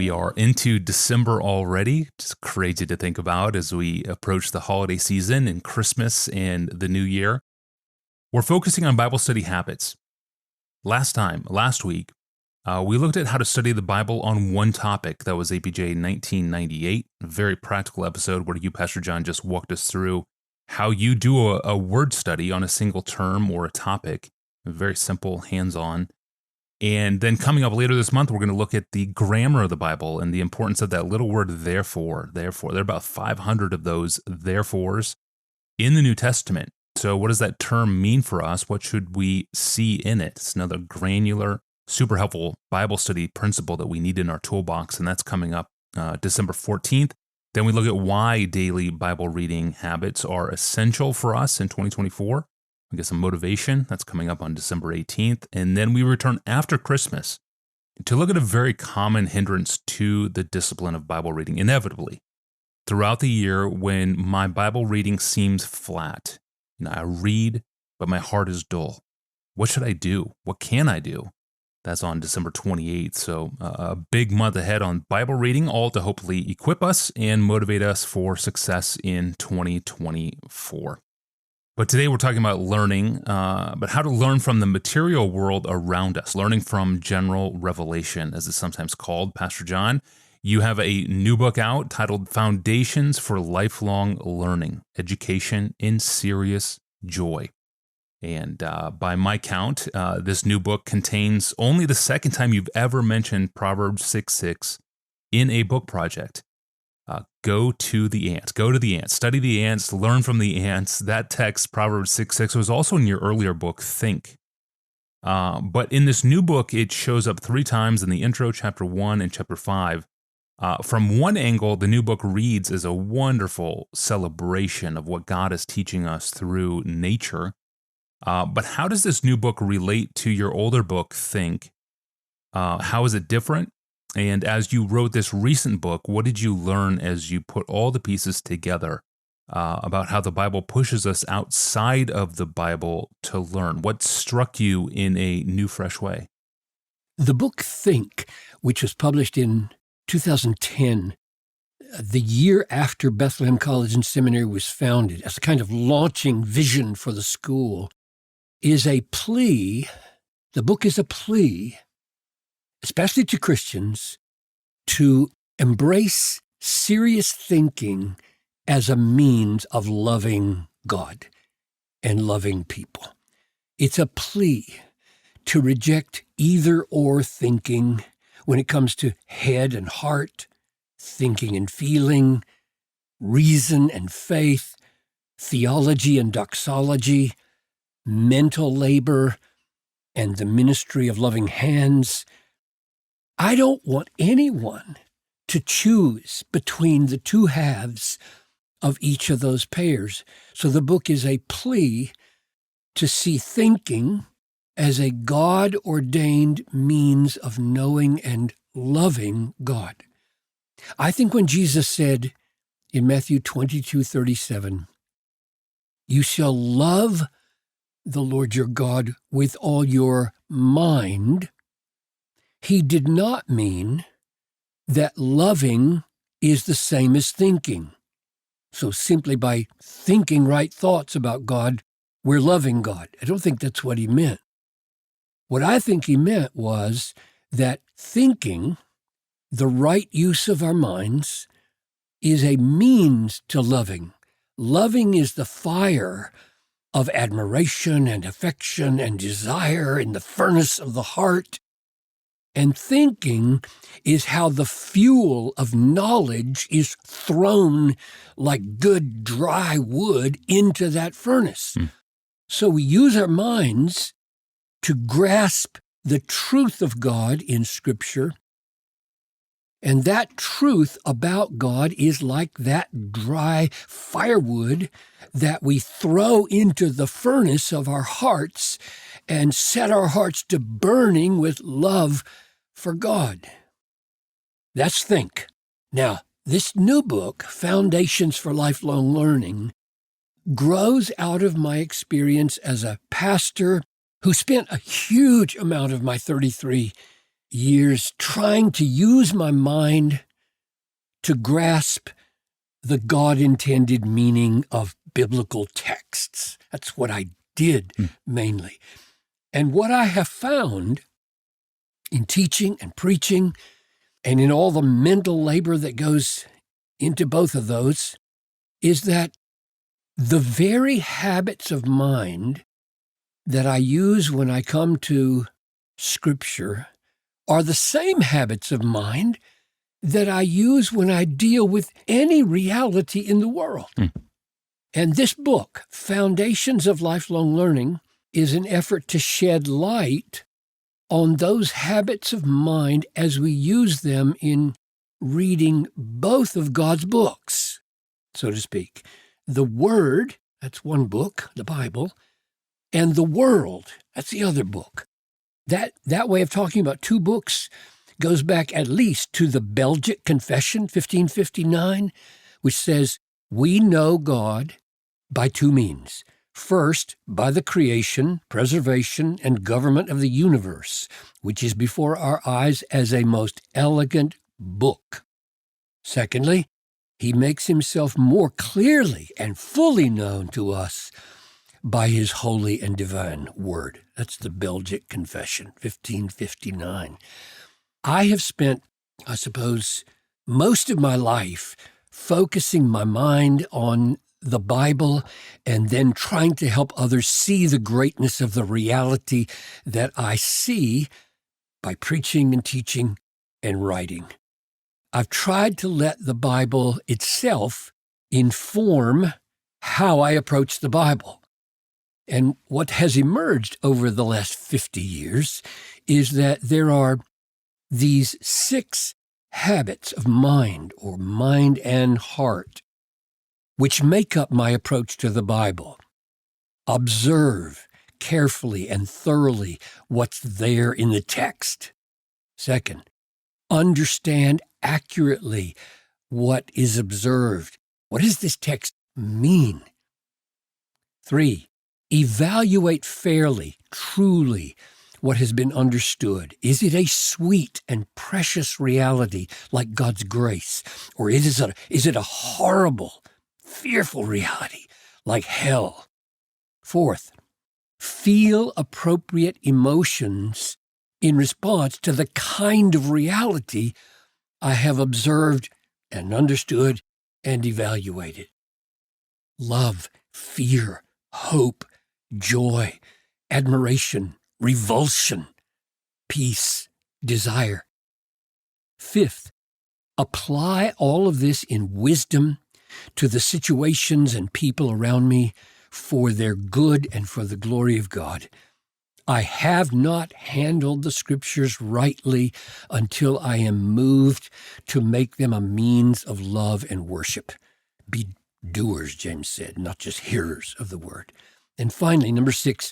We are into December already. It's crazy to think about as we approach the holiday season and Christmas and the new year. We're focusing on Bible study habits. Last week, we looked at how to study the Bible on one topic. That was APJ 1998, a very practical episode where you, Pastor John, just walked us through how you do a word study on a single term or a topic. Very simple, hands-on. And then coming up later this month, we're going to look at the grammar of the Bible and the importance of that little word, therefore. There are about 500 of those therefores in the New Testament. So what does that term mean for us? What should we see in it? It's another granular, super helpful Bible study principle that we need in our toolbox, and that's coming up December 14th. Then we look at why daily Bible reading habits are essential for us in 2024. We get some motivation. That's coming up on December 18th. And then we return after Christmas to look at a very common hindrance to the discipline of Bible reading, inevitably. Throughout the year, when my Bible reading seems flat, I read, but my heart is dull. What should I do? What can I do? That's on December 28th. So a big month ahead on Bible reading, all to hopefully equip us and motivate us for success in 2024. But today we're talking about learning, but how to learn from the material world around us, learning from general revelation, as it's sometimes called. Pastor John, you have a new book out titled Foundations for Lifelong Learning, Education in Serious Joy. And by my count, this new book contains only the second time you've ever mentioned Proverbs 6:6 in a book project. Go to the ants, study the ants, learn from the ants. That text, Proverbs 6:6, was also in your earlier book, Think. But in this new book, it shows up 3 times in the intro, chapter 1 and chapter 5. From one angle, the new book reads as a wonderful celebration of what God is teaching us through nature. But how does this new book relate to your older book, Think? How is it different? And as you wrote this recent book, what did you learn as you put all the pieces together about how the Bible pushes us outside of the Bible to learn? What struck you in a new, fresh way? The book Think, which was published in 2010, the year after Bethlehem College and Seminary was founded, as a kind of launching vision for the school, is a plea. The book is a plea, especially to Christians, to embrace serious thinking as a means of loving God and loving people. It's a plea to reject either-or thinking when it comes to head and heart, thinking and feeling, reason and faith, theology and doxology, mental labor, and the ministry of loving hands. I don't want anyone to choose between the two halves of each of those pairs. So the book is a plea to see thinking as a God-ordained means of knowing and loving God. I think when Jesus said in Matthew 22:37, "You shall love the Lord your God with all your mind," he did not mean that loving is the same as thinking. So simply by thinking right thoughts about God, we're loving God. I don't think that's what he meant. What I think he meant was that thinking, the right use of our minds, is a means to loving. Loving is the fire of admiration and affection and desire in the furnace of the heart. And thinking is how the fuel of knowledge is thrown like good dry wood into that furnace. So we use our minds to grasp the truth of God in Scripture. And that truth about God is like that dry firewood that we throw into the furnace of our hearts and set our hearts to burning with love for God. That's Think. Now, this new book, Foundations for Lifelong Learning, grows out of my experience as a pastor who spent a huge amount of my 33 years trying to use my mind to grasp the God-intended meaning of biblical texts. That's what I did mainly. And what I have found in teaching and preaching and in all the mental labor that goes into both of those is that the very habits of mind that I use when I come to Scripture are the same habits of mind that I use when I deal with any reality in the world. And this book, Foundations of Lifelong Learning, is an effort to shed light on those habits of mind as we use them in reading both of God's books, so to speak. The Word, that's one book, the Bible, and the world, that's the other book. That way of talking about two books goes back at least to the Belgic Confession, 1559, which says, we know God by two means. First, by the creation, preservation, and government of the universe, which is before our eyes as a most elegant book. Secondly, he makes himself more clearly and fully known to us by his holy and divine word. That's the Belgic Confession, 1559. I have spent, I suppose, most of my life focusing my mind on the Bible and then trying to help others see the greatness of the reality that I see by preaching and teaching and writing. I've tried to let the Bible itself inform how I approach the Bible. And what has emerged over the last 50 years is that there are these 6 habits of mind, or mind and heart, which make up my approach to the Bible. Observe carefully and thoroughly what's there in the text. Second, understand accurately what is observed. What does this text mean? 3, evaluate fairly, truly, what has been understood. Is it a sweet and precious reality like God's grace? Or is it a horrible, fearful reality like hell? 4th, feel appropriate emotions in response to the kind of reality I have observed and understood and evaluated. Love, fear, hope, joy, admiration, revulsion, peace, desire. 5th, apply all of this in wisdom to the situations and people around me for their good and for the glory of God. I have not handled the Scriptures rightly until I am moved to make them a means of love and worship. Be doers, James said, not just hearers of the word. And finally, number 6,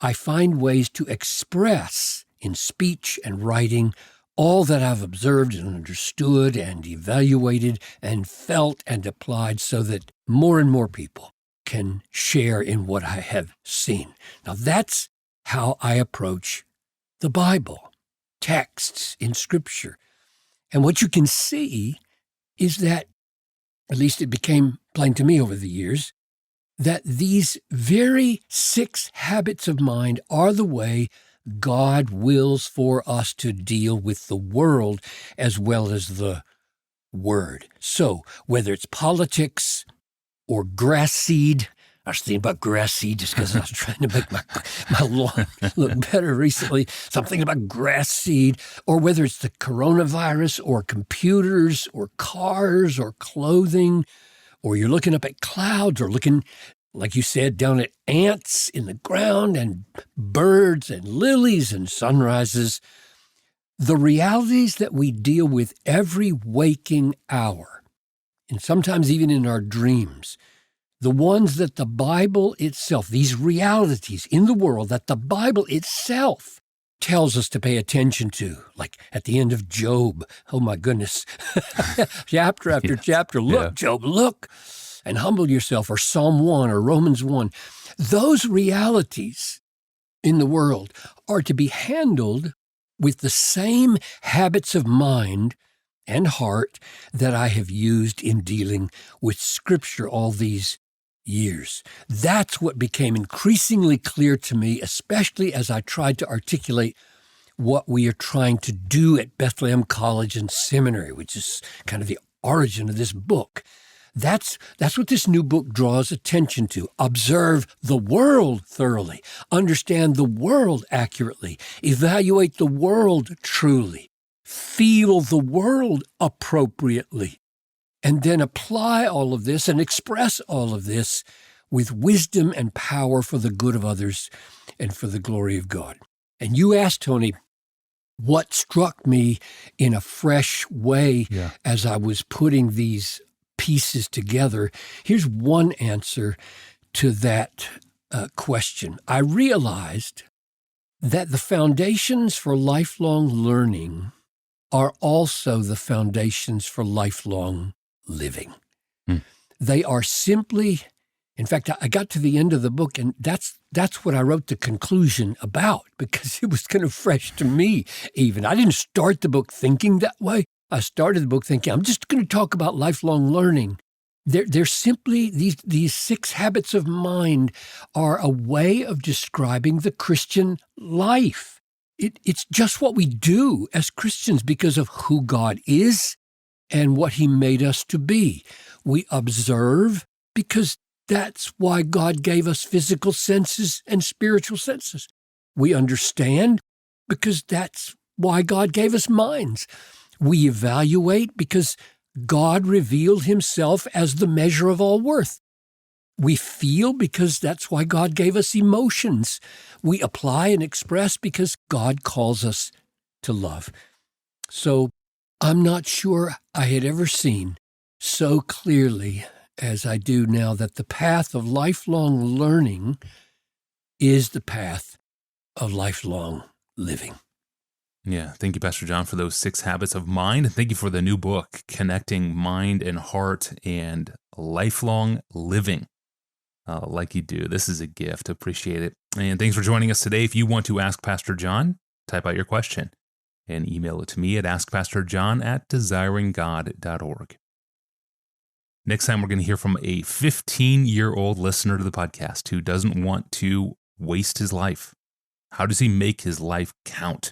I find ways to express in speech and writing all that I've observed and understood and evaluated and felt and applied so that more and more people can share in what I have seen. Now, that's how I approach the Bible, texts in Scripture. And what you can see is that, at least it became plain to me over the years, that these very 6 habits of mind are the way God wills for us to deal with the world as well as the Word. So, whether it's politics or grass seed, I was thinking about grass seed just because I was trying to make my lawn look better recently. So I'm thinking about grass seed, or whether it's the coronavirus or computers or cars or clothing, or you're looking up at clouds or looking, like you said, down at ants in the ground and birds and lilies and sunrises. The realities that we deal with every waking hour, and sometimes even in our dreams, the ones that the Bible itself, these realities in the world that the Bible itself tells us to pay attention to, like at the end of Job. Oh my goodness. Chapter after chapter. Look, Job, look, and humble yourself, or Psalm 1 or Romans 1. Those realities in the world are to be handled with the same habits of mind and heart that I have used in dealing with Scripture all these years. That's what became increasingly clear to me, especially as I tried to articulate what we are trying to do at Bethlehem College and Seminary, which is kind of the origin of this book. That's what this new book draws attention to. Observe the world thoroughly, understand the world accurately, evaluate the world truly, feel the world appropriately, and then apply all of this and express all of this with wisdom and power for the good of others and for the glory of God. And you asked, Tony, what struck me in a fresh way as I was putting these pieces together. Here's one answer to that question. I realized that the foundations for lifelong learning are also the foundations for lifelong living. They are simply, in fact, I got to the end of the book, and that's what I wrote the conclusion about, because it was kind of fresh to me even. I didn't start the book thinking that way. I started the book thinking, I'm just going to talk about lifelong learning. They're simply, these 6 habits of mind are a way of describing the Christian life. It's just what we do as Christians because of who God is and what He made us to be. We observe because that's why God gave us physical senses and spiritual senses. We understand because that's why God gave us minds. We evaluate because God revealed Himself as the measure of all worth. We feel because that's why God gave us emotions. We apply and express because God calls us to love. So I'm not sure I had ever seen so clearly as I do now that the path of lifelong learning is the path of lifelong living. Yeah. Thank you, Pastor John, for those 6 habits of mind. And thank you for the new book, Connecting Mind and Heart and Lifelong Living. Like you do. This is a gift. Appreciate it. And thanks for joining us today. If you want to ask Pastor John, type out your question and email it to me at askpastorjohn@desiringgod.org. Next time, we're going to hear from a 15-year-old listener to the podcast who doesn't want to waste his life. How does he make his life count?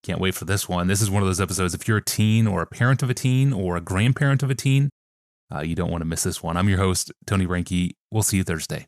Can't wait for this one. This is one of those episodes. If you're a teen or a parent of a teen or a grandparent of a teen, you don't want to miss this one. I'm your host, Tony Reinke. We'll see you Thursday.